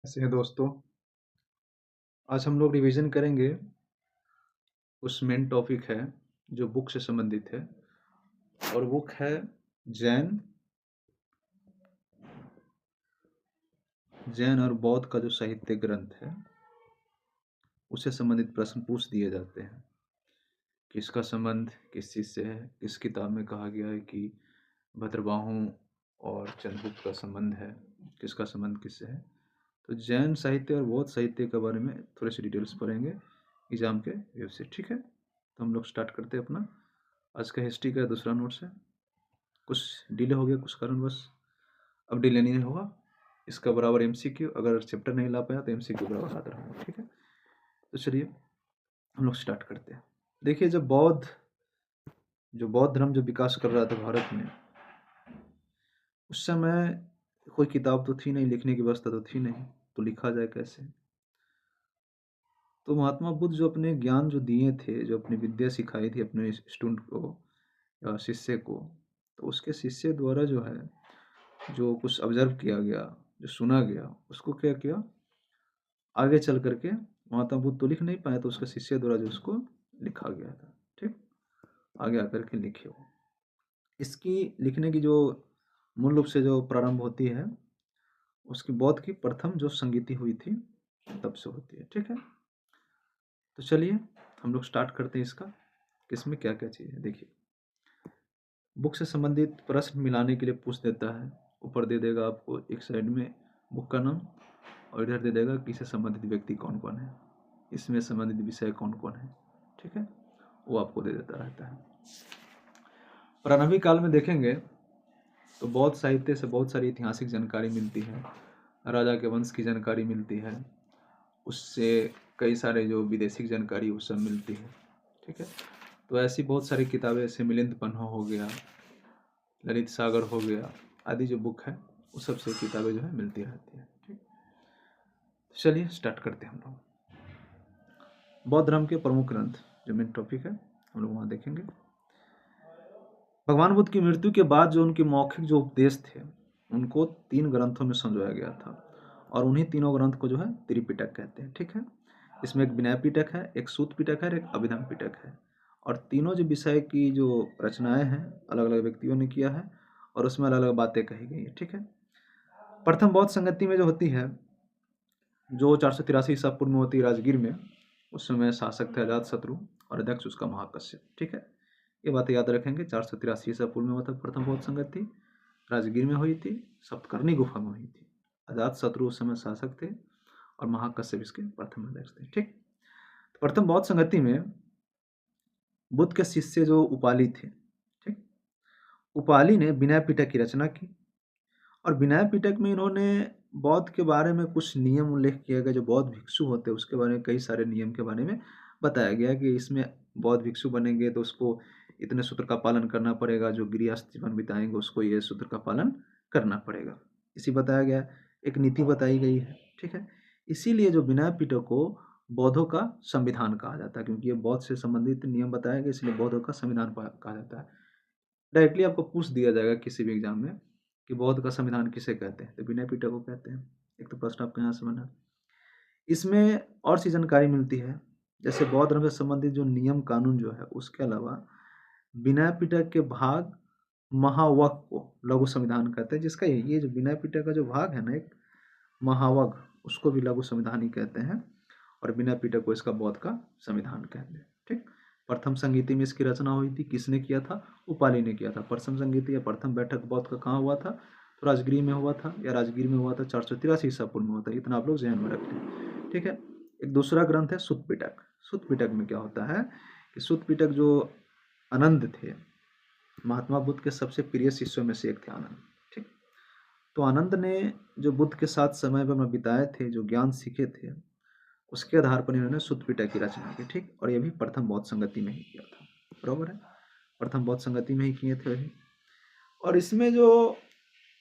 ऐसे हैं दोस्तों। आज हम लोग रिवीजन करेंगे उस मेन टॉपिक है जो बुक से संबंधित है और बुक है जैन जैन और बौद्ध का जो साहित्य ग्रंथ है उससे संबंधित प्रश्न पूछ दिए जाते हैं। किसका संबंध किस चीज़ से है, किस किताब में कहा गया है कि भद्रबाहु और चंद्रगुप्त का संबंध है, किसका संबंध किससे है। तो जैन साहित्य और बौद्ध साहित्य के बारे में थोड़े से डिटेल्स पढ़ेंगे एग्जाम के व्यव से। ठीक है, तो हम लोग स्टार्ट करते हैं अपना आज का हिस्ट्री का दूसरा नोट्स है। कुछ डिले हो गया कुछ कारणवश, अब डिले नहीं होगा। इसका बराबर एमसीक्यू, अगर चैप्टर नहीं ला पाया तो एमसीक्यू बराबर आता रहेगा। ठीक है, तो चलिए हम लोग स्टार्ट करते हैं। देखिए, जब बौद्ध धर्म जो विकास कर रहा था भारत में, उस समय कोई किताब तो थी नहीं, लिखने की व्यवस्था तो थी नहीं, तो लिखा जाए कैसे। तो महात्मा बुद्ध जो अपने ज्ञान जो दिए थे, जो अपनी विद्या सिखाई थी अपने स्टूडेंट को या शिष्य को, तो उसके शिष्य द्वारा जो है जो कुछ ऑब्जर्व किया गया, जो सुना गया, उसको क्या किया, आगे चल करके महात्मा बुद्ध तो लिख नहीं पाए, तो उसके शिष्य द्वारा जो उसको लिखा गया था। ठीक, आगे आकर के लिखे हो। इसकी लिखने की जो मूल रूप से जो प्रारंभ होती है, उसकी बौद्ध की प्रथम जो संगीति हुई थी तब से होती है। ठीक है, तो चलिए हम लोग स्टार्ट करते हैं इसका, किसमें क्या क्या चीज़ है। देखिए, बुक से संबंधित प्रश्न मिलाने के लिए पूछ देता है। ऊपर दे देगा आपको एक साइड में बुक का नाम, और इधर दे देगा कि इससे संबंधित व्यक्ति कौन कौन है, इसमें संबंधित विषय कौन कौन है। ठीक है, वो आपको दे देता रहता है। प्रारंभिक काल में देखेंगे तो बौद्ध साहित्य से बहुत सारी ऐतिहासिक जानकारी मिलती है, राजा के वंश की जानकारी मिलती है, उससे कई सारे जो विदेशी जानकारी वो सब मिलती है। ठीक है, तो ऐसी बहुत सारी किताबें, जैसे मिलिंद पन्हा हो गया, ललित सागर हो गया, आदि जो बुक है उस सब से किताबें जो है मिलती रहती है। ठीक, चलिए स्टार्ट करते हैं हम लोग। बौद्ध धर्म के प्रमुख ग्रंथ जो मेन टॉपिक है हम लोग वहाँ देखेंगे। भगवान बुद्ध की मृत्यु के बाद जो उनके मौखिक जो उपदेश थे, उनको 3 ग्रंथों में संजोया गया था, और उन्हीं तीनों ग्रंथ को जो है त्रिपिटक कहते हैं। ठीक है, इसमें एक विनय पिटक है, एक सूत पिटक है और एक अभिधम पिटक है। और तीनों जो विषय की जो रचनाएं हैं अलग अलग व्यक्तियों ने किया है, और उसमें अलग अलग बातें कही गई है। ठीक है, प्रथम बौद्ध संगति में जो होती है, जो 483 ईसा पूर्व में होती है राजगीर में, उस समय शासक थे अजात शत्रु और अध्यक्ष उसका महाकश्यप। ठीक है, ये बातें याद रखेंगे। 483 ईसा पूर्व में हुआ था प्रथम बौद्ध संगति, राजगीर में हुई थी, सप्तकर्णी गुफा में हुई थी। अजात शत्रु उस समय शासक थे और महाकश्यप इसके प्रथम अध्यक्ष थे। ठीक, तो प्रथम बौद्ध संगति में बुद्ध के शिष्य जो उपाली थे, ठीक, उपाली ने विनय पिटक की रचना की, और विनय पिटक में इन्होंने बौद्ध के बारे में कुछ नियम उल्लेख किया गया। जो बौद्ध भिक्षु होते हैं उसके बारे में कई सारे नियम के बारे में बताया गया कि इसमें बौद्ध भिक्षु बनेंगे तो उसको इतने सूत्र का पालन करना पड़ेगा, जो गृहस्थ जीवन बिताएंगे उसको ये सूत्र का पालन करना पड़ेगा, इसी बताया गया। एक नीति बताई गई है। ठीक है, इसीलिए जो विनय पिटक को बौद्धों का संविधान कहा जाता है, क्योंकि ये बौद्ध से संबंधित नियम बताया गया, इसलिए बौद्धों का संविधान कहा जाता है। डायरेक्टली आपको पूछ दिया जाएगा किसी भी एग्जाम में कि बौद्ध का संविधान किसे कहते हैं, तो विनय पिटक को कहते हैं। एक तो प्रश्न आपको यहाँ से बना। इसमें और सी जानकारी मिलती है, जैसे बौद्ध धर्म से संबंधित जो नियम कानून जो है, उसके अलावा विनय पिटक के भाग महावग को लघु संविधान कहते हैं, जिसका ये जो विनय पिटक का जो भाग है ना, एक महावग, उसको भी लघु संविधान ही कहते हैं, और विनय पिटक को इसका बौद्ध का संविधान कहते हैं। ठीक, प्रथम संगीति में इसकी रचना हुई थी, किसने किया था, उपाली ने किया था। प्रथम संगीति या प्रथम बैठक बौद्ध का कहाँ हुआ था, तो राजगीर में हुआ था, या राजगीर में हुआ था 483 ईसा पूर्व में हुआ था। इतना आप लोग ध्यान में रखें। ठीक है, एक दूसरा ग्रंथ है सुत पिटक। सुत पिटक में क्या होता है कि सुत पिटक जो आनंद थे, महात्मा बुद्ध के सबसे प्रिय शिष्यों में से एक थे आनंद। ठीक, तो आनंद ने जो बुद्ध के साथ समय पर बिताए थे, जो ज्ञान सीखे थे, उसके आधार पर इन्होंने सुत पिटक की रचना की। ठीक, और ये भी प्रथम बौद्ध संगति में ही किया था। बराबर है, प्रथम बौद्ध संगति में ही किए थे वही। और इसमें जो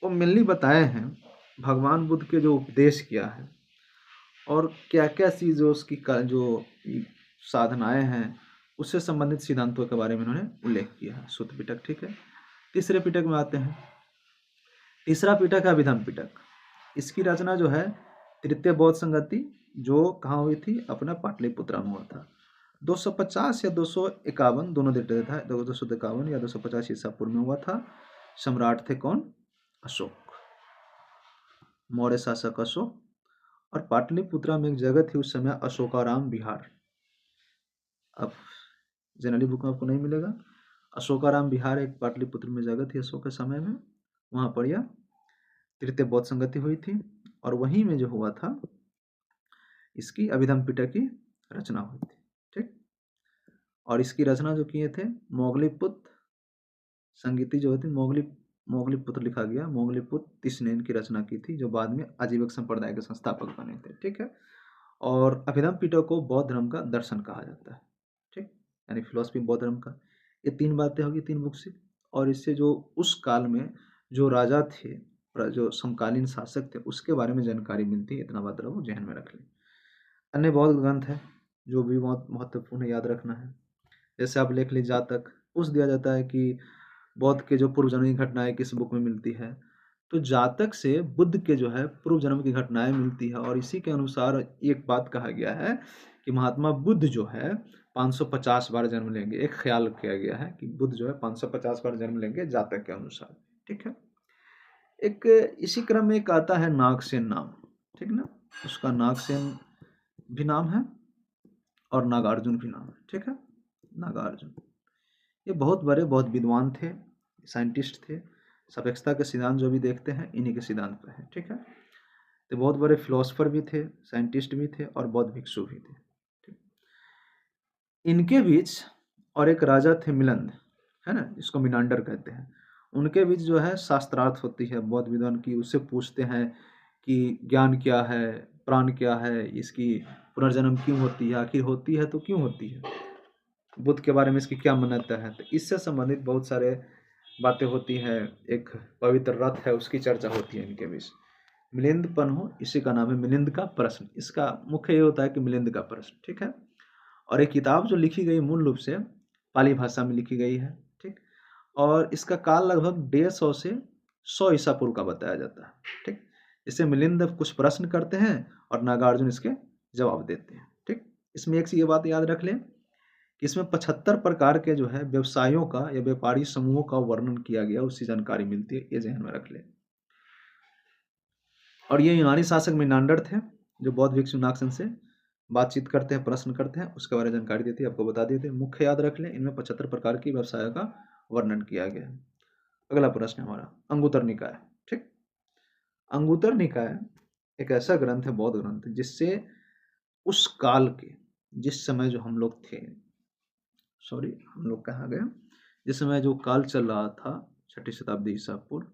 वो मेनली बताए हैं भगवान बुद्ध के जो उपदेश किया है, और क्या क्या चीज़ उसकी जो साधनाएं हैं, उससे संबंधित सिद्धांतों के बारे में इन्होंने उल्लेख किया है, सुत पिटक। ठीक है, तीसरे पिटक में आते हैं। तीसरा पिटक है अभिधम पिटक। इसकी रचना जो है तृतीय बौद्ध संगति जो कहाँ हुई थी, अपना पाटलिपुत्रा में हुआ था। 250 या 251 दोनों डेट देता है, 251 या 250 ईसा पूर्व में हुआ था। सम्राट थे कौन, अशोक, मौर्य शासक अशोक। और पाटलिपुत्रा में एक जगह थी उस समय, अशोकाराम विहार। अब जनरली बुक में आपको नहीं मिलेगा। अशोकाराम विहार एक पाटलिपुत्र में जगह थी अशोक के समय में, वहाँ पर यह तृतीय बौद्ध संगति हुई थी। और वहीं में जो हुआ था, इसकी अभिधम्म पिटक की रचना हुई थी। ठीक, और इसकी रचना जो किए थे मोगलीपुत्र संगीति जो होती, मोगलीपुत्र लिखा गया, मोगलीपुत्र तिस ने इनकी रचना की थी, जो बाद में आजीवक संप्रदाय के संस्थापक बने थे। ठीक है, और अभिधम्म पिटक को बौद्ध धर्म का दर्शन कहा जाता है। ठीक, यानी फिलोसफी बौद्ध धर्म का। ये तीन बातें होगी तीन बुक से। और इससे जो उस काल में जो राजा थे, जो समकालीन शासक थे, उसके बारे में जानकारी मिलती है। इतना बात रहो, जहन में रख लें। अन्य बौद्ध ग्रंथ है जो भी बहुत महत्वपूर्ण याद रखना है। जैसे आप लेख लीजिए जातक, पूछ दिया जाता है कि बौद्ध के जो पूर्व जन्म की घटनाएं किस बुक में मिलती है, तो जातक से बुद्ध के जो है पूर्व जन्म की घटनाएं मिलती है। और इसी के अनुसार एक बात कहा गया है कि महात्मा बुद्ध जो है 550 बार जन्म लेंगे। एक ख्याल किया गया है कि बुद्ध जो है 550 बार जन्म लेंगे जातक के अनुसार। ठीक है, एक इसी क्रम में एक आता है नागसेन नाम। ठीक ना, उसका नागसेन भी नाम है और नागार्जुन भी नाम है। ठीक है, नागार्जुन ये बहुत बड़े बहुत विद्वान थे, साइंटिस्ट थे। सापेक्षता के सिद्धांत जो भी देखते हैं इन्हीं के सिद्धांत पर है। ठीक है, तो बहुत बड़े फिलोसफर भी थे, साइंटिस्ट भी थे और बौद्ध भिक्षु भी थे। ठीक, इनके बीच और एक राजा थे मिलिंद, है ना, इसको मिनांडर कहते हैं। उनके बीच जो है शास्त्रार्थ होती है बौद्ध विद्वान की। उससे पूछते हैं कि ज्ञान क्या है, प्राण क्या है, इसकी पुनर्जन्म क्यों होती है, आखिर होती है तो क्यों होती है, बुद्ध के बारे में इसकी क्या मान्यता है। तो इससे संबंधित बहुत सारे बातें होती हैं। एक पवित्र रथ है, उसकी चर्चा होती है इनके बीच। मिलिंद पन्हो, इसी का नाम है मिलिंद का प्रश्न। इसका मुख्य ये होता है कि मिलिंद का प्रश्न। ठीक है, और एक किताब जो लिखी गई मूल रूप से पाली भाषा में लिखी गई है। ठीक, और इसका काल लगभग 150 से 100 ईसा पूर्व का बताया जाता है। ठीक, इससे मिलिंद कुछ प्रश्न करते हैं और नागार्जुन इसके जवाब देते हैं। ठीक, इसमें एक ये बात याद रख लें कि इसमें 75 प्रकार के जो है व्यवसायों का या व्यापारी समूहों का वर्णन किया गया, उसकी जानकारी मिलती है। ये ध्यान में रख लें। और ये यूनानी शासक मिनांडर थे जो बौद्ध भिक्षु नागसेन से बातचीत करते हैं, प्रश्न करते हैं, उसके बारे में जानकारी देती है। आपको बता देते हैं, मुख्य याद रख लें, इनमें 75 प्रकार की व्यवसायों का वर्णन किया गया है। अगला प्रश्न हमारा अंगुत्तर निकाय। ठीक, अंगुत्तर निकाय एक ऐसा ग्रंथ है, बौद्ध ग्रंथ, जिससे उस काल के, जिस समय जो हम लोग थे, हम लोग कहाँ गए, जिस समय जो काल चल रहा था 6ठी शताब्दी ईसा पूर्व,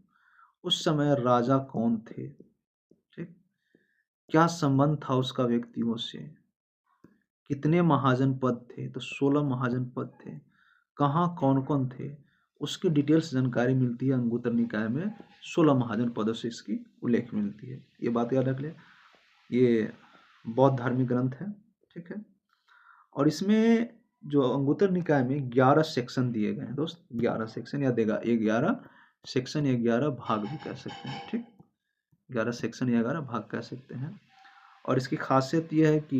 उस समय राजा कौन थे, ठीक, क्या संबंध था उसका व्यक्तियों से, कितने महाजन पद थे, तो 16 महाजन पद थे, कहाँ कौन कौन थे, उसकी डिटेल्स जानकारी मिलती है अंगुत्तर निकाय में। 16 महाजन पदों से इसकी उल्लेख मिलती है। ये बात याद रख ले, ये बौद्ध धार्मिक ग्रंथ है। ठीक है, और इसमें जो अंगुत्तर निकाय में 11 सेक्शन दिए गए हैं दोस्त, 11 सेक्शन याद देगा, 11 सेक्शन या 11 भाग भी कह सकते हैं। ठीक, 11 सेक्शन या 11 भाग कह सकते हैं। और इसकी खासियत यह है कि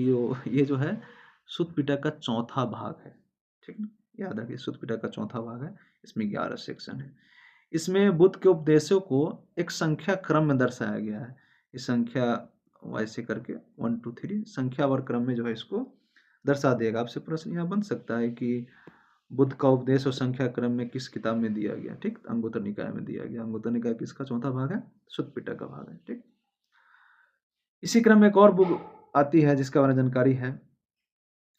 ये जो है सुत्त पिटक का चौथा भाग है। ठीक ना, याद रखिए सुत्त पिटक का चौथा भाग है, इसमें 11 सेक्शन है। इसमें बुद्ध के उपदेशों को एक संख्या क्रम में दर्शाया गया है। इस संख्या वैसे करके 1 2 3 संख्यावार क्रम में जो है इसको दर्शा देगा। आपसे प्रश्न यहाँ बन सकता है कि बुद्ध का उपदेश और संख्या क्रम में किस किताब में दिया गया। ठीक, अंगुत्तर निकाय में दिया गया। अंगुत्तर निकाय किसका चौथा भाग है, सुत्त पिटक का भाग है। ठीक, इसी क्रम में एक और बुक आती है जिसका बारे में जानकारी है,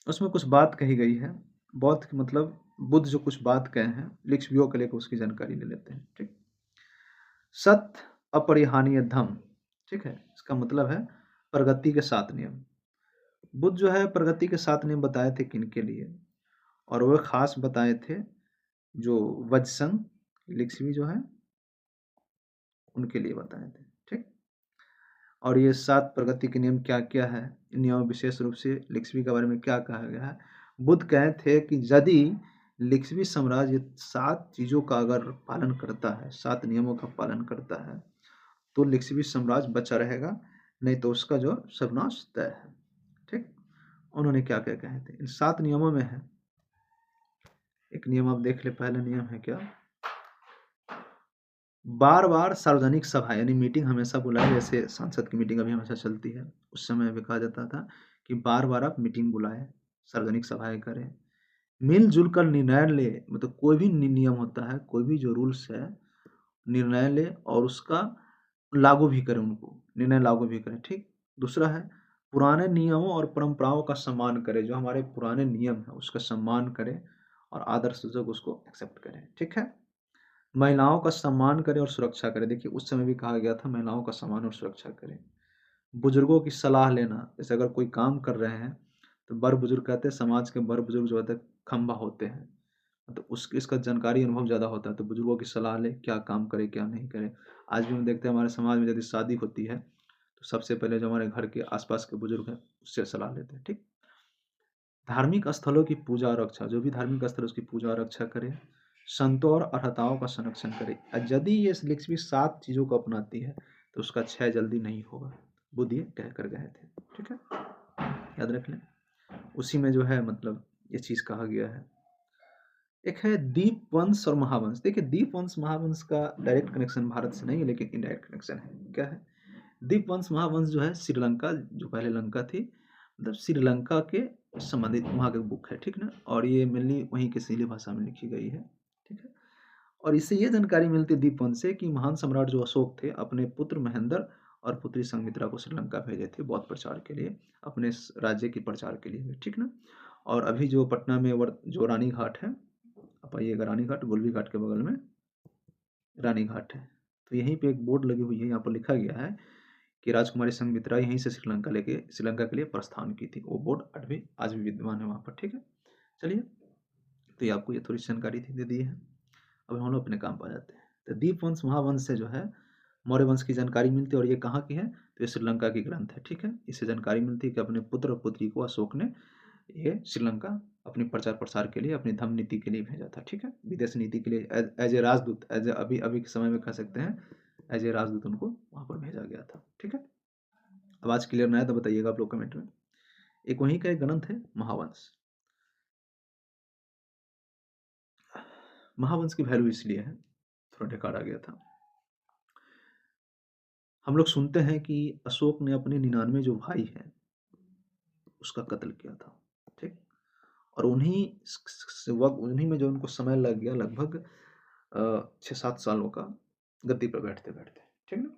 उसमें कुछ बात कही गई है। बौद्ध मतलब बुद्ध जो कुछ बात कहे हैं, लिक्ष्वियों के लिए उसकी जानकारी ले लेते हैं। ठीक, सत्य अपरिहार्य धम्म। ठीक है, इसका मतलब है प्रगति के 7 नियम। बुद्ध जो है प्रगति के 7 नियम बताए थे किनके लिए, और वह खास बताए थे जो वज्रसंघ लिक्ष्वी जो है उनके लिए बताए थे। ठीक, और ये 7 प्रगति के नियम क्या क्या है, इन नियमों विशेष रूप से लिक्ष्वी के बारे में क्या कहा गया है। बुद्ध कहे थे कि यदि लिक्ष्वी साम्राज्य 7 चीज़ों का अगर पालन करता है, 7 नियमों का पालन करता है, तो लिक्ष्वी साम्राज्य बचा रहेगा, नहीं तो उसका जो सर्वनाश तय है। ठीक? उन्होंने क्या-क्या कहे थे? इन 7 नियमों में है, एक नियम आप देख लें, पहला नियम है क्या? बार-बार सार्वजनिक सभा यानी मीटिंग हमेशा बुलाएँ, जैसे संसद की मीटिंग अभी हमेशा चलती है। उस समय भी कहा जाता था कि बार-बार आप मीटिंग बुलाएँ, सार्वजनिक सभाएँ करें। मिल-जुल कर निर्णय लें, मतलब कोई भी नियम होता है, कोई भी जो रूल्स है, निर्णय लें और उसका लागू भी करें उनको, निर्णय लागू भी करें, ठीक? दूसरा है, पुराने नियमों और परंपराओं का सम्मान करें, जो हमारे पुराने नियम हैं, उसका सम्मान करें और आदर सूचक उसको एक्सेप्ट करें, ठीक है? महिलाओं का सम्मान करें और सुरक्षा करें। देखिए, उस समय भी कहा गया था महिलाओं का सम्मान और सुरक्षा करें। बुजुर्गों की सलाह लेना, जैसे अगर कोई काम कर रहे हैं, तो बड़-बुजुर्ग कहते हैं, समाज के बड़-बुजुर्ग जो होते हैं, खंभा होते हैं। तो उस इसका जानकारी अनुभव ज़्यादा होता है, तो बुजुर्गों की सलाह लें, क्या काम करें, क्या नहीं करें। आज भी हम देखते हैं हमारे समाज में यदि शादी होती है, तो सबसे पहले जो हमारे घर के आस-पास के बुजुर्ग हैं, उससे सलाह लेते हैं, ठीक? धार्मिक स्थलों की पूजा और रक्षा, जो भी धार्मिक स्थल है उसकी पूजा और रक्षा करें। संतों और अर्हताओं का संरक्षण करें। यदि ये लिच्छवी 7 चीज़ों को अपनाती है, तो उसका क्षय जल्दी नहीं होगा। बुद्ध ये कह कर गए थे, ठीक है? याद रख लें। उसी में जो है मतलब ये चीज़ कहा गया है। एक है दीपवंश और महावंश। देखिए, दीपवंश महावंश का डायरेक्ट कनेक्शन भारत से नहीं है, लेकिन इनडायरेक्ट कनेक्शन है। क्या है? दीपवंश महावंश जो है श्रीलंका, जो पहले लंका थी, मतलब श्रीलंका के संबंधित वहाँ का बुक है, ठीक ना? और ये मेनली वहीं की सीली भाषा में लिखी गई है, ठीक है? और इससे ये जानकारी मिलती है दीपवंश से कि महान सम्राट जो अशोक थे, अपने पुत्र महेंद्र और पुत्री संघमित्रा को श्रीलंका भेजे थे बौद्ध प्रचार के लिए, अपने राज्य के प्रचार के लिए, ठीक ना? और अभी जो पटना में जो रानी घाट है, आप आइएगा रानी घाट, गोलवी घाट के बगल में रानी घाट है। तो यहीं पे एक बोर्ड लगी हुई है, यहाँ पर लिखा गया है कि राजकुमारी संघमित्रा यहीं से श्रीलंका के लिए प्रस्थान की थी। वो बोर्ड आज भी विद्यमान है वहाँ पर, ठीक है? चलिए, तो ये आपको ये थोड़ी सी जानकारी थी, दे दी है। अब हम लोग अपने काम पर आ जाते हैं। तो दीपवंश महावंश से जो है मौर्य वंश की जानकारी मिलती है, और ये कहाँ की है? तो ये श्रीलंका की ग्रंथ है, ठीक है? इससे जानकारी मिलती है कि अपने पुत्र और पुत्री को अशोक ने ये श्रीलंका अपनी प्रचार प्रसार के लिए, अपनी धर्म नीति के लिए भेजा था, ठीक है? विदेश नीति के लिए एज ए राजदूत, एज ए अभी अभी के समय में कह सकते हैं एज ए राजदूत उनको वहाँ पर भेजा गया था, ठीक है? आवाज क्लियर ना है तो बताइएगा आप लोग कमेंट में। एक वहीं का एक ग्रंथ है महावंश। महावंश की वैल्यू इसलिए है, थोड़ा ढेकार आ गया था। हम लोग सुनते हैं कि अशोक ने अपने 99 जो भाई हैं, उसका कत्ल किया था, ठीक? और उन्हीं में जो उनको समय लग गया लगभग 6-7 सालों का गद्दी पर बैठते-बैठते, ठीक ना?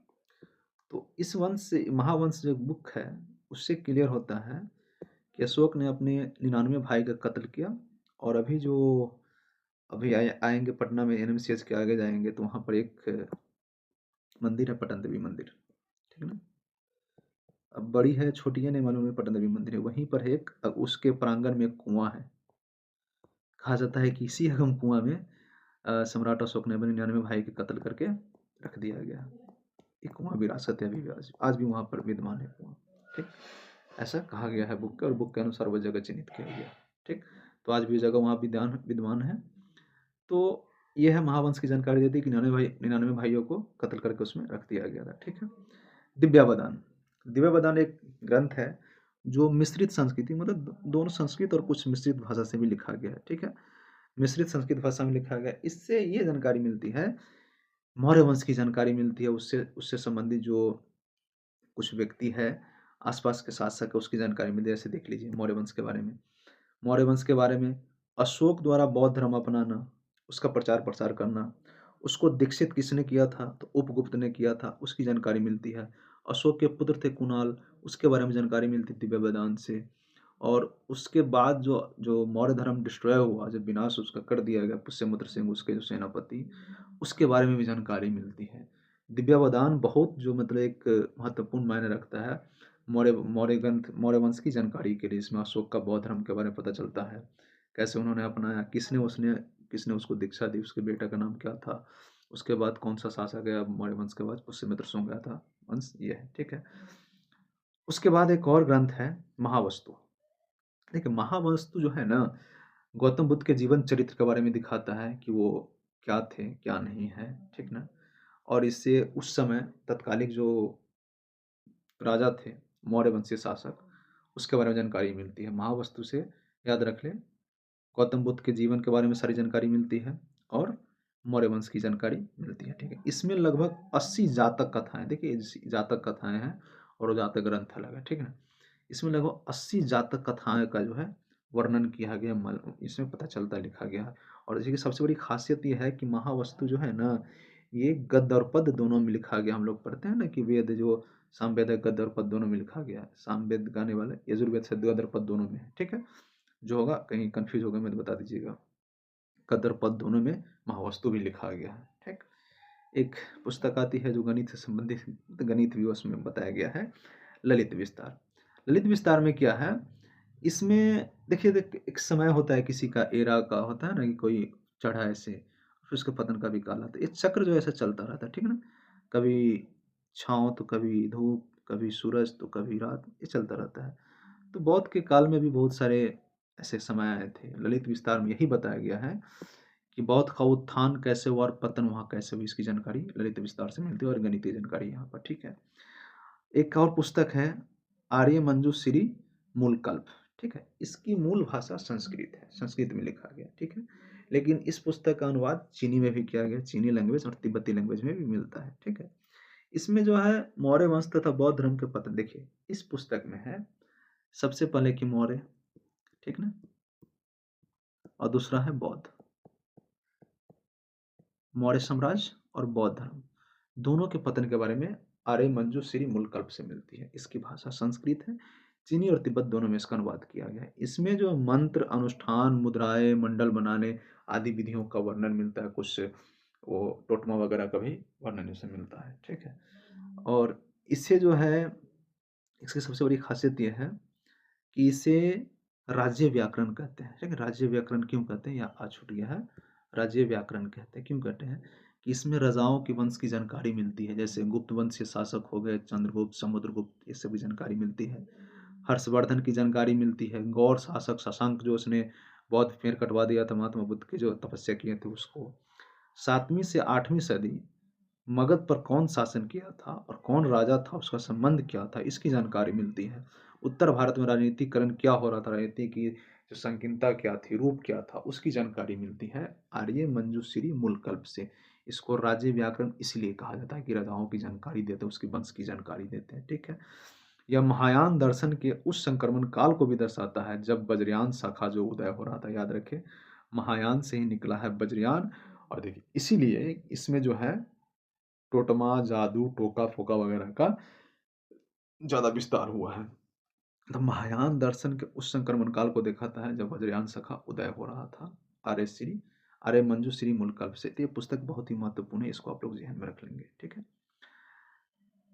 तो इस वंश से महावंश जो बुक है, उससे क्लियर होता है कि अशोक ने अपने 99 भाई का कत्ल किया, और अभी जो अभी आएंगे पटना में एनएमसीएच के आगे जाएंगे, तो वहाँ पर एक मंदिर है, पटन देवी मंदिर, ठीक ना? अब बड़ी है छोटी है नहीं मालूम है, पटन देवी मंदिर है, वहीं पर है एक, उसके प्रांगण में एक कुआं है। कहा जाता है कि इसी अगम कुआं में सम्राट अशोक ने अपने 99 भाई के कत्ल करके रख दिया गया। ये कुआं विरासत है, अभी भी आज भी वहाँ पर विद्यमान है कुआं, ठीक? ऐसा कहा गया है बुक के, और बुक के अनुसार वह जगह चिन्हित किया गया, ठीक? तो आज भी जगह वहाँ विद्यमान है। तो ये है महावंश की जानकारी देती है कि 99 भाइयों को कत्ल करके उसमें रख दिया गया था, ठीक है? दिव्यावदान। दिव्यावदान एक ग्रंथ है जो मिश्रित संस्कृति, मतलब दोनों संस्कृत और कुछ मिश्रित भाषा से भी लिखा गया है, ठीक है? मिश्रित संस्कृत भाषा में लिखा गया है। इससे ये जानकारी मिलती है, मौर्य वंश की जानकारी मिलती है, उससे उससे संबंधित जो कुछ व्यक्ति है, आसपास के शासक है, उसकी जानकारी मिलती है। जैसे देख लीजिए मौर्य वंश के बारे में। मौर्य वंश के बारे में अशोक द्वारा बौद्ध धर्म अपनाना, उसका प्रचार प्रसार करना, उसको दीक्षित किसने किया था? तो उपगुप्त ने किया था, उसकी जानकारी मिलती है। अशोक के पुत्र थे कुणाल, उसके बारे में जानकारी मिलती थी दिव्यवदान से। और उसके बाद जो जो मौर्य धर्म डिस्ट्रॉय हुआ, जब विनाश उसका कर दिया गया पुष्यमित्र सिंह उसके जो सेनापति, उसके बारे में भी जानकारी मिलती है। दिव्यावदान बहुत जो मतलब एक महत्वपूर्ण मायने रखता है मौर्य वंश की जानकारी के लिए। इसमें अशोक का बौद्ध धर्म के बारे में पता चलता है, कैसे उन्होंने अपनाया, किसने उसको दीक्षा दी, उसके बेटा का नाम क्या था, उसके बाद कौन सा शासक गया मौर्य वंश के बाद, पुष्यमित्र सिंह गया था वंश, ये है, ठीक है? उसके बाद एक और ग्रंथ है महावस्तु। देखिए, महावस्तु जो है ना, गौतम बुद्ध के जीवन चरित्र के बारे में दिखाता है कि वो क्या थे, क्या नहीं है, ठीक ना? और इससे उस समय तत्कालिक जो राजा थे, मौर्य वंशीय शासक, उसके बारे में जानकारी मिलती है। महावस्तु से याद रख लें, गौतम बुद्ध के जीवन के बारे में सारी जानकारी मिलती है और मौर्य वंश की जानकारी मिलती है। ठीक है, इसमें लगभग 80 जातक कथाएं, देखिए जातक कथाएं हैं और वो जातक ग्रंथ अलग है। ठीक है, इसमें लगभग 80 जातक कथाएं का जो है वर्णन किया गया, इसमें पता चलता है, लिखा गया है। और इसी की सबसे बड़ी खासियत ये है कि महावस्तु जो है ना, ये गद्य और पद्य दोनों में लिखा गया। हम लोग पढ़ते हैं ना कि वेद जो सामवेद है, गद्य और पद्य दोनों में लिखा गया है। सामवेद गाने वाले यजुर्वेद से गद्य और पद्य दोनों में है। ठीक है, जो होगा कहीं कंफ्यूज होगा मैं तो बता दीजिएगा। गद्य और पद्य दोनों में महावस्तु भी लिखा गया है। ठीक, एक पुस्तक आती है जो गणित से संबंधित, गणित भी उसमें बताया गया है, ललित विस्तार। ललित विस्तार में क्या है, इसमें देखिए एक समय होता है किसी का, एरा का होता है ना, कि कोई चढ़ा ऐसे, फिर उसके पतन का भी काल आता है। ये चक्र जो ऐसा चलता रहता है। ठीक है ना, कभी छाँव तो कभी धूप, कभी सूरज तो कभी रात, ये चलता रहता है। तो बौद्ध के काल में भी बहुत सारे ऐसे समय आए थे। ललित विस्तार में यही बताया गया है कि बौद्ध का उत्थान कैसे हुआ और पतन वहाँ कैसे हुई, इसकी जानकारी ललित विस्तार से मिलती है और गणितीय जानकारी यहाँ पर। ठीक है, एक और पुस्तक है आर्य मंजूश्री मूलकल्प। ठीक है, इसकी मूल भाषा संस्कृत है, संस्कृत में लिखा गया। ठीक है, लेकिन इस पुस्तक का अनुवाद चीनी में भी किया गया, चीनी लैंग्वेज और तिब्बती लैंग्वेज में भी मिलता है। ठीक है, इसमें जो है मौर्य वंश तथा बौद्ध धर्म के पतन, देखिए इस पुस्तक में है सबसे पहले कि मौर्य, ठीक ना, और दूसरा है बौद्ध, मौर्य साम्राज्य और बौद्ध धर्म दोनों के पतन के बारे में आर्य मंजूश्री मूलकल्प से मिलती है। इसकी भाषा संस्कृत है, चीनी और तिब्बत दोनों में इसका अनुवाद किया गया है। इसमें जो मंत्र, अनुष्ठान, मुद्राएं, मंडल बनाने आदि विधियों का वर्णन मिलता है, कुछ वो टोटमा वगैरह का भी वर्णन इसमें मिलता है। ठीक है, और इससे जो है, इसकी सबसे बड़ी खासियत यह है कि इसे राज्य व्याकरण कहते हैं। ठीक है, राज्य व्याकरण क्यों कहते हैं, या आज छूट गया है। राज्य व्याकरण कहते हैं, क्यों कहते हैं कि इसमें राजाओं के वंश की जानकारी मिलती है, जैसे गुप्त वंश के शासक हो गए, चंद्रगुप्त, समुद्रगुप्त, ये सभी जानकारी मिलती है। हर्षवर्धन की जानकारी मिलती है, गौर शासक शशांक जो उसने बौद्ध पेड़ कटवा दिया था महात्मा बुद्ध की जो तपस्या किए थे उसको। 7वीं से 8वीं सदी मगध पर कौन शासन किया था और कौन राजा था, उसका संबंध क्या था, इसकी जानकारी मिलती है। उत्तर भारत में राजनीतिकरण क्या हो रहा था, राजनीति की जो संकीर्णता क्या थी, रूप क्या था, उसकी जानकारी मिलती है आर्य मंजूश्री मूलकल्प से। इसको राज्य व्याकरण इसलिए कहा जाता है कि राजाओं की जानकारी देते हैं, उसके वंश की जानकारी देते हैं। ठीक है, यह महायान दर्शन के उस संक्रमण काल को भी दर्शाता है जब वज्रयान शाखा जो उदय हो रहा था। याद रखें, महायान से ही निकला है वज्रयान। और देखिए इसीलिए इसमें जो है टोटमा, जादू, टोका फोका वगैरह का ज्यादा विस्तार हुआ है। तो महायान दर्शन के उस संक्रमण काल को दिखाता है जब वज्रयान शाखा उदय हो रहा था। आर्य मंजूश्री मूलकल्प से। तो ये पुस्तक बहुत ही महत्वपूर्ण है, इसको आप लोग ध्यान में रख लेंगे। ठीक है,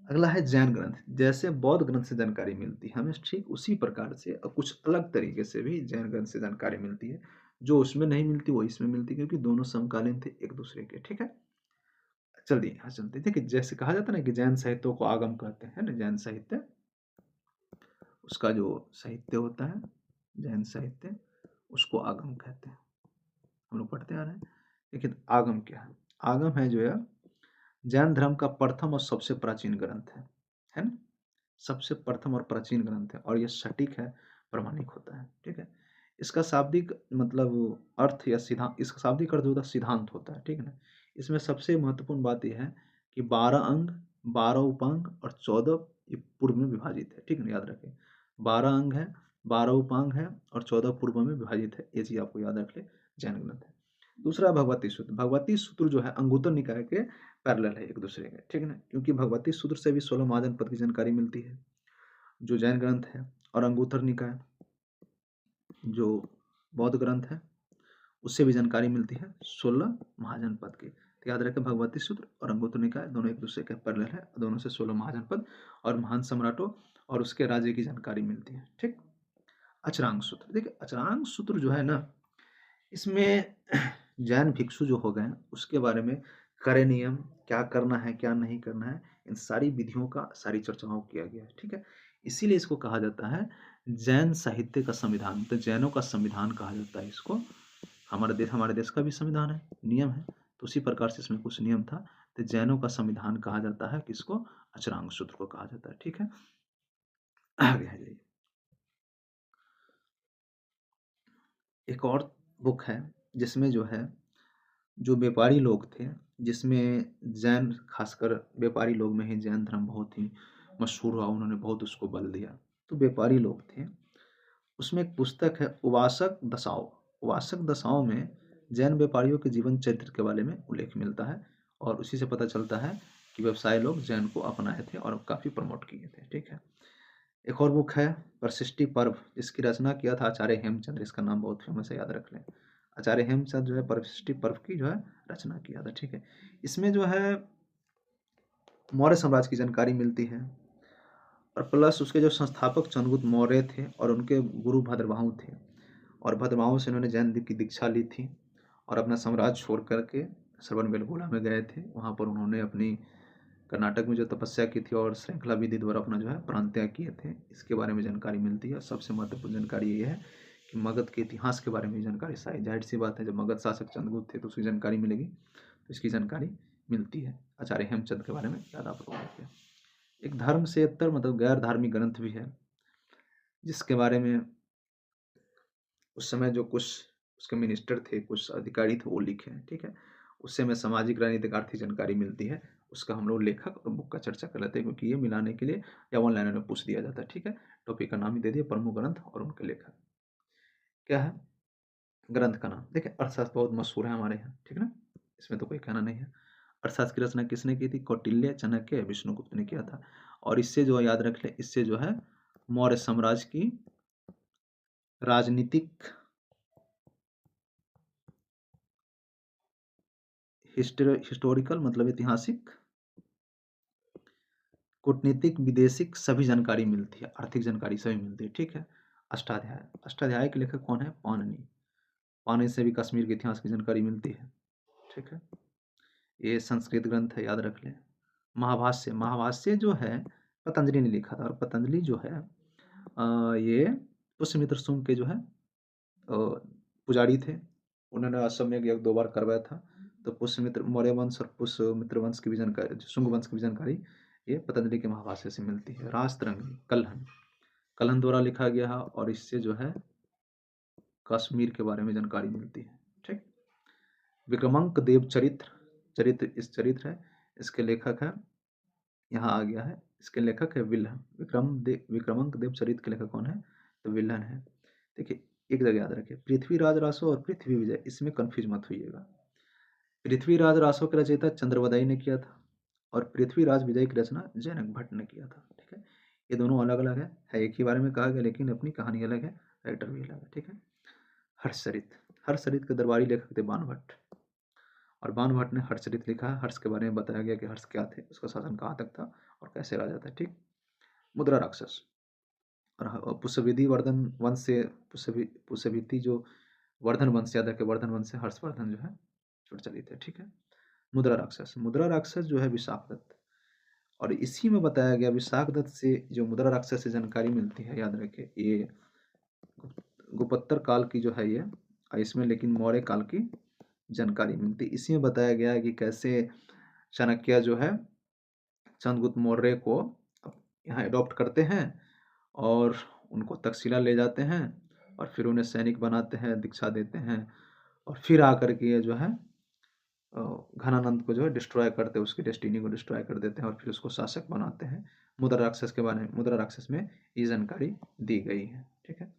अगला है जैन ग्रंथ। जैसे बौद्ध ग्रंथ से जानकारी मिलती है हमें, ठीक उसी प्रकार से और कुछ अलग तरीके से भी जैन ग्रंथ से जानकारी मिलती है। जो उसमें नहीं मिलती वो इसमें मिलती है, क्योंकि दोनों समकालीन थे एक दूसरे के। ठीक है, चलिए यहाँ चलते हैं। देखिए जैसे कहा जाता है ना कि जैन साहित्य को आगम कहते हैं ना, जैन साहित्य, उसका जो साहित्य होता है जैन साहित्य, उसको आगम कहते हैं। हम लोग पढ़ते आ रहे हैं। देखिए आगम क्या है, आगम है जो है जैन धर्म का प्रथम और सबसे प्राचीन ग्रंथ है ना, सबसे प्रथम और प्राचीन ग्रंथ है, और यह सटीक है, प्रामाणिक होता है। ठीक है, इसका शाब्दिक मतलब अर्थ या सिद्धांत, इसका शाब्दिक अर्थ होता है सिद्धांत होता है। ठीक है ना, इसमें सबसे महत्वपूर्ण बात यह है कि 12 अंग, 12 उपांग और 14 ये पूर्व में विभाजित है। ठीक है ना, याद रखें 12 अंग है, 12 उपांग है और 14 पूर्व में विभाजित है। ये चीज आपको याद रख ले, जैन ग्रंथ है। दूसरा भगवती सूत्र। भगवती सूत्र जो है अंगुत्तर निकाय के पैरेलल है एक दूसरे के। ठीक है ना, क्योंकि भगवती सूत्र से भी 16 महाजन पद की जानकारी मिलती है जो जैन ग्रंथ है, और अंगुत्तर निकाय जो बौद्ध ग्रंथ है उससे भी जानकारी मिलती है 16 महाजन पद की। तो याद रखें भगवती सूत्र और अंगुत्तर निकाय दोनों एक दूसरे के पैरेलल है, दोनों से 16 महाजन पद और महान सम्राटों और उसके राज्य की जानकारी मिलती है। ठीक, अचरांग सूत्र। देखिए अचरांग सूत्र जो है ना, इसमें जैन भिक्षु जो हो गए उसके बारे में करे नियम, क्या करना है क्या नहीं करना है, इन सारी विधियों का, सारी चर्चाओं किया गया है। ठीक है, इसीलिए इसको कहा जाता है जैन साहित्य का संविधान। तो जैनों का संविधान कहा जाता है इसको। हमारे देश का भी संविधान है, नियम है, तो उसी प्रकार से इसमें कुछ नियम था तो जैनों का संविधान कहा जाता है किसको? अचरांग सूत्र को कहा जाता है। ठीक है, आगे आ जाइए। एक और बुक है जिसमें जो है जो व्यापारी लोग थे, जिसमें जैन खासकर व्यापारी लोग में ही जैन धर्म बहुत ही मशहूर हुआ, उन्होंने बहुत उसको बल दिया। तो व्यापारी लोग थे, उसमें एक पुस्तक है उवासक दशाओं। उवासक दशाओं में जैन व्यापारियों के जीवन चरित्र के बारे में उल्लेख मिलता है और उसी से पता चलता है कि व्यवसायी लोग जैन को अपनाए थे और काफ़ी प्रमोट किए थे। ठीक है, एक और बुक है परसिष्टि पर्व, इसकी रचना किया था आचार्य हेमचंद्र। इसका नाम बहुत फेमस है, याद रख लें। आचार्य हेमचंद्र जो है परसिष्टि पर्व की जो है रचना किया था। ठीक है, इसमें जो है मौर्य साम्राज्य की जानकारी मिलती है और प्लस उसके जो संस्थापक चंद्रगुप्त मौर्य थे और उनके गुरु भद्रबाहु थे, और भद्रबाहु से उन्होंने जैन की दीक्षा ली थी और अपना साम्राज्य छोड़ करके श्रवणबेलगोला में गए थे। वहाँ पर उन्होंने अपनी कर्नाटक में जो तपस्या की थी और श्रृंखला विधि द्वारा अपना जो है प्राण त्याग किए थे, इसके बारे में जानकारी मिलती है। सबसे महत्वपूर्ण जानकारी ये है कि मगध के इतिहास के बारे में जानकारी शायद, जाहिर सी बात है, जब मगध शासक चंद्रगुप्त थे तो उसकी जानकारी मिलेगी, तो इसकी जानकारी मिलती है। आचार्य हेमचंद के बारे में याद आप लोगों को। एक धर्म से उत्तर मतलब गैर धार्मिक ग्रंथ भी है, जिसके बारे में उस समय जो कुछ उसके मिनिस्टर थे, कुछ अधिकारी थे, वो लिखे हैं। ठीक है, उससे हमें सामाजिक राजनीतिक आर्थिक जानकारी मिलती है, उसका हम लोग लेखक और बुक का चर्चा कर लेते हैं, क्योंकि ये मिलाने के लिए या ऑनलाइन में पूछ दिया जाता है। ठीक है, टॉपिक का नाम ही दे दिया, प्रमुख ग्रंथ और उनके लेखक क्या है। ग्रंथ का नाम देखिए, अर्थशास्त्र बहुत मशहूर है हमारे यहाँ, ठीक है ना, इसमें तो कोई कहना नहीं है। अर्थशास्त्र की रचना किसने की थी? कौटिल्य, चाणक्य, विष्णुगुप्त ने किया था। और इससे जो याद रख ले, इससे जो है मौर्य साम्राज्य की राजनीतिक हिस्टोरिकल मतलब ऐतिहासिक, कूटनीतिक, विदेशिक सभी जानकारी मिलती है, आर्थिक जानकारी सभी मिलती है। ठीक है, अष्टाध्याय, अष्टाध्याय के लेखक कौन है? पाणिनि। पाणिनि से भी कश्मीर के इतिहास की जानकारी मिलती है। ठीक है, ये संस्कृत ग्रंथ है, याद रख लें। महाभाष्य, महाभाष्य जो है पतंजलि ने लिखा था, और पतंजलि जो है ये पुष्यमित्र शुंग के जो है पुजारी थे। उन्होंने अश्वमेध यज्ञ 2 बार करवाया था। तो पुष्यमित्र मौर्य वंश और पुष्यमित्र वंश की भी जानकारी, शुंग वंश की भी जानकारी ये पतंजलि के महाभाष्य से मिलती है। राजतरंगिणी, कलहन, कलहन द्वारा लिखा गया है और इससे जो है कश्मीर के बारे में जानकारी मिलती है। ठीक, विक्रमांक देव चरित्र, चरित्र इस चरित्र है, इसके लेखक है, यहाँ आ गया है, इसके लेखक है विल्हन। विक्रमांक देव चरित्र के लेखक कौन है? तो विल्हन है। देखिए, एक जगह याद रखिए, पृथ्वीराज रासो और पृथ्वी विजय, इसमें कंफ्यूज मत होइएगा। पृथ्वीराज रासो के रचयिता चंद्रवदाई ने किया था और पृथ्वीराज विजय की रचना जनक भट्ट ने किया था। ठीक है, ये दोनों अलग अलग है एक ही बारे में कहा गया, लेकिन अपनी कहानी अलग है, राइटर भी अलग है। ठीक है, हर्षचरित, हर्षचरित के दरबारी लेखक थे बाणभट्ट, और बाणभट्ट ने हर्षचरित लिखा है। हर्ष के बारे में बताया गया कि हर्ष क्या थे, उसका शासन कहाँ तक था और कैसे राजा था। ठीक, मुद्रा राक्षस, और पुष्यविधि वर्धन वंश से पुष्यविधि जो वर्धन वंश से, याद रखे, वर्धन वंश से हर्षवर्धन जो है प्रचलित है। ठीक है, मुद्रा राक्षस, मुद्रा राक्षस जो है विशाखदत्त, और इसी में बताया गया विशाखदत्त से जो मुद्रा राक्षस से जानकारी मिलती है, याद रखे, ये गुप्तोत्तर काल की जो है ये, इसमें लेकिन मौर्य काल की जानकारी मिलती है। इसी में बताया गया है कि कैसे चाणक्य जो है चंद्रगुप्त मौर्य को यहाँ अडॉप्ट करते हैं और उनको तक्षशिला ले जाते हैं और फिर उन्हें सैनिक बनाते हैं, दीक्षा देते हैं, और फिर आकर के ये जो है घनानंद को जो है डिस्ट्रॉय करते हैं, उसकी डेस्टिनी को डिस्ट्रॉय कर देते हैं और फिर उसको शासक बनाते हैं। मुद्रा राक्षस के बारे में, मुद्रा राक्षस में ये जानकारी दी गई है। ठीक है,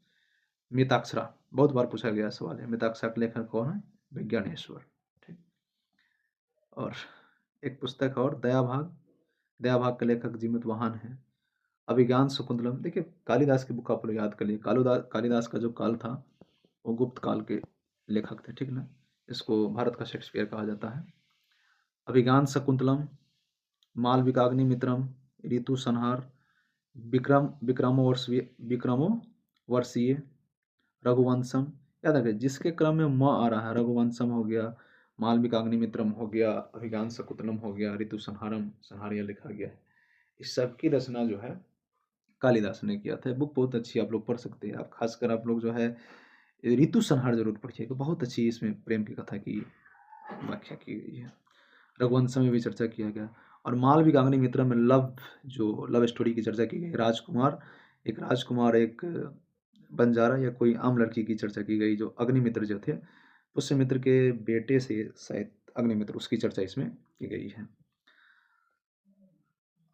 मिताक्षरा, बहुत बार पूछा गया सवाल है, मिताक्षरा के लेखक कौन है? विज्ञानेश्वर। ठीक, और एक पुस्तक और दयाभाग, दयाभाग के लेखक जीमूत वाहन है। अभिज्ञान शकुंतलम, देखिए कालिदास की बुक आप लोग याद कर लिए, कालिदास का जो काल था वो गुप्त काल के लेखक थे। ठीक ना, इसको भारत का शेक्सपियर कहा जाता है। अभिज्ञान शकुंतलम, मालविकाग्निमित्रम, ऋतु संहार, विक्रमो वर्षीय, रघुवंशम, याद रखिए जिसके क्रम में म आ रहा है, रघुवंशम हो गया, मालविकाग्निमित्रम हो गया, अभिज्ञान शकुंतलम हो गया, ऋतु संहारम, संहारिया लिखा गया है। इस सब की रचना जो है कालिदास ने किया था। बुक बहुत अच्छी, आप लोग पढ़ सकते हैं। आप खासकर आप लोग जो है ऋतु संहार जरूर पढ़िएगा, बहुत अच्छी इसमें प्रेम की कथा की व्याख्या की गई है। रघुवंश में भी चर्चा किया गया। और मालविका अग्निमित्र में जो लव स्टोरी की चर्चा की गई, राजकुमार एक बंजारा या कोई आम लड़की की चर्चा की गई, जो अग्निमित्र जो थे, पुष्यमित्र के बेटे से शायद अग्निमित्र, उसकी चर्चा इसमें की गई है।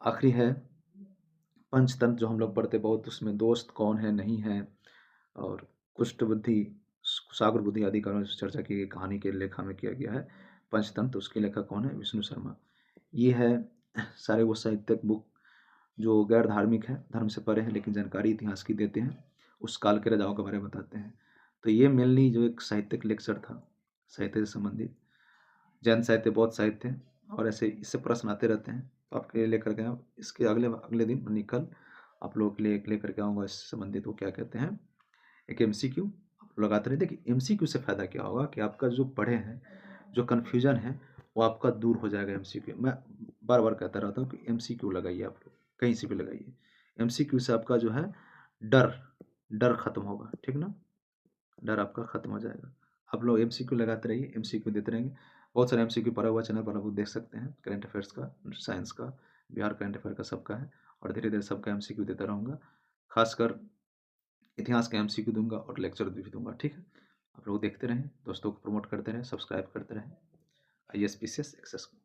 आखिरी है पंचतंत्र, जो हम लोग पढ़ते बहुत, उसमें दोस्त कौन है नहीं है, और कुष्ठ बुद्धि, कुशाग्र बुद्धि आदि कारणों से चर्चा की गई, कहानी के लेखा में किया गया है पंचतंत्र। उसके लेखक कौन है? विष्णु शर्मा। ये है सारे वो साहित्यिक बुक जो गैर धार्मिक है, धर्म से परे है, लेकिन जानकारी इतिहास की देते हैं, उस काल के राजाओं के बारे में बताते हैं। तो ये मेनली जो एक साहित्यिक लेक्चर था, साहित्य से संबंधित। जैन साहित्य बहुत साहित्य है, और ऐसे इससे प्रश्न आते रहते हैं, तो आपके लिए लेकर के इसके अगले अगले दिन यानी कल आप लोगों के लिए लेकर के आऊँगा इससे संबंधित, वो क्या कहते हैं, एक एमसीक्यू आप लगाते रहिए। देखिए एमसीक्यू से फ़ायदा क्या होगा कि आपका जो पढ़े हैं, जो कन्फ्यूजन है, वो आपका दूर हो जाएगा। एमसीक्यू मैं बार बार कहता रहता हूँ कि एमसीक्यू लगाइए, आप लोग कहीं से भी लगाइए। एमसीक्यू से आपका जो है डर डर खत्म होगा, ठीक ना, डर आपका खत्म हो जाएगा। आप लोग एमसीक्यू लगाते रहिए, एमसीक्यू देते रहेंगे। बहुत सारे एमसीक्यू पड़ा हुआ चैनल पर आप लोग देख सकते हैं, करंट अफेयर्स का, साइंस का, बिहार करंट अफेयर का, सबका है। और धीरे धीरे सबका एमसीक्यू देता रहूँगा, खासकर इतिहास का एमसीक्यू दूंगा और लेक्चर भी दूंगा, ठीक है। आप लोग देखते रहें, दोस्तों को प्रमोट करते रहें, सब्सक्राइब करते रहें। ISPCS एक्सेस को।